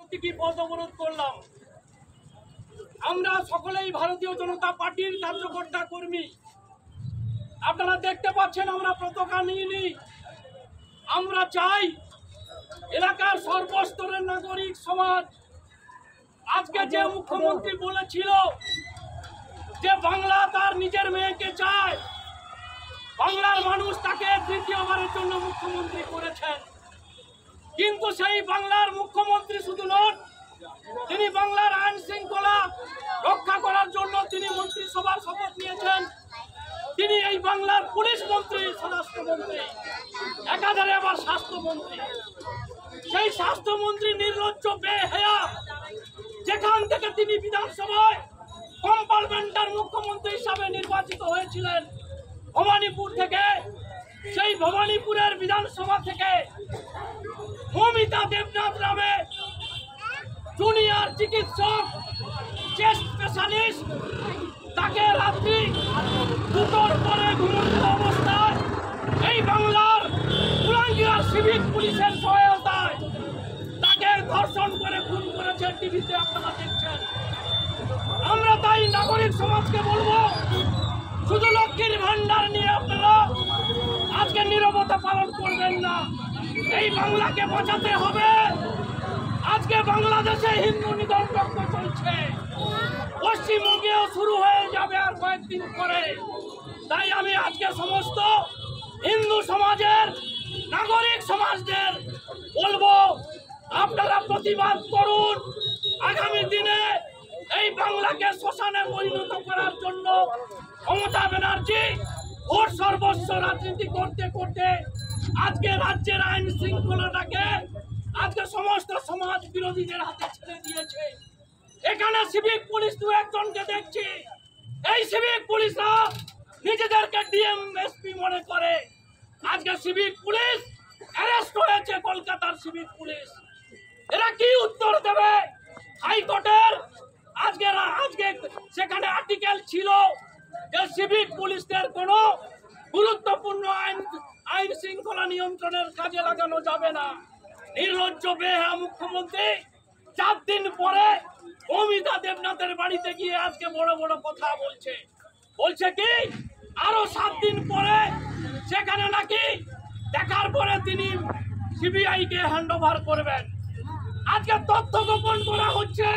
প্রতীকী পথ অবরোধ করলাম। আমরা সকলেই ভারতীয় জনতা পার্টির কার্যকর্তা কর্মী। আপনারা দেখতে পাচ্ছেন আমরা পতাকা নিইনি। আমরা চাই এলাকার সর্বস্তরের নাগরিক সমাজ, আজকে যে মুখ্যমন্ত্রী বলেছিল যে বাংলা তার নিজের মেয়েকে চায়, বাংলার মানুষ তাকে দ্বিতীয়বারের জন্য মুখ্যমন্ত্রী করেছেন। কিন্তু সেই বাংলার মুখ্যমন্ত্রী শুধু নন, তিনি বাংলার আইন শৃঙ্খলা রক্ষা করার জন্য তিনি মন্ত্রিসভার শপথ নিয়েছেন। তিনি এই বাংলার পুলিশ মন্ত্রী, স্বরাষ্ট্রমন্ত্রী, একাধারে আবার স্বাস্থ্যমন্ত্রী। সেই স্বাস্থ্যমন্ত্রী নির্লজ্জ বেহায়া, যেখান থেকে তিনি বিধানসভায় কম্পার্টমেন্টার মুখ্যমন্ত্রী হিসাবে নির্বাচিত হয়েছিলেন, ভবানীপুর থেকে, সেই ভবানীপুরের বিধানসভা থেকে মমিতা দেবনাথ নামে জুনিয়র চিকিৎসক, চেস্ট স্পেশালিস্ট, তাকে রাত্রি 2টোর পরে ঘুমন্ত অবস্থায় এই বাংলার কুলাঙ্গিয়ার সিভিক পুলিশের সহায়তায় তাকে ধর্ষণ করে খুন করেছে। টিভিতে আপনারা দেখছেন। আমরা তাই নাগরিক সমাজকে বলবো, শুধু লক্ষ্মীর ভান্ডার নিয়ে আপনারা আজকে নীরবতা পালন করবেন না। এই বাংলাকে বাঁচাতে হবে। আজকে বাংলাদেশে হিন্দু নিধন রক্ত চলছে, পশ্চিমবঙ্গেও শুরু হয়ে যাবে আর কয়েকদিন পরে। তাই আমি আজকে সমস্ত হিন্দু সমাজের, নাগরিক সমাজদের বলবো, আপনারা প্রতিবাদ করুন। আগামী দিনে এই বাংলাকে শ্মশানে পরিণত করার জন্য মমতা ব্যানার্জি ভোট সর্বস্ব রাজনীতি করতে করতে আজকে রাজ্যের আইন শৃঙ্খলাটাকে আজকে সমস্ত সমাজ বিরোধীদের হাতে ছেড়ে দিয়েছে। এখানে সিভিক পুলিশ দু একজনকে দেখছি, এই সিভিক পুলিশরা নিজেদেরকে ডিএম এসপি মনে করে। আজকে সিভিক পুলিশ অ্যারেস্ট হয়েছে, কলকাতার সিভিক পুলিশ। এরা কি উত্তর দেবে? হাইকোর্টের আজকে সেখানে আর্টিকেল ছিল যে সিভিক পুলিশদের কোনো গুরুত্বপূর্ণ আইন শৃঙ্খলা নিয়ন্ত্রণের কাজে লাগানো যাবে না। নির্লজ্জ বেহা মুখ্যমন্ত্রী 4 দিন পরে মমিতা দেবনাথের বাড়িতে গিয়ে আজকে বড় বড় কথা বলছে কি আরো 7 দিন পরে সেখানে নাকি দেখার পরে তিনি সিবিআই কে হ্যান্ড ওভার করবেন। আজকে তথ্য গোপন করা হচ্ছে।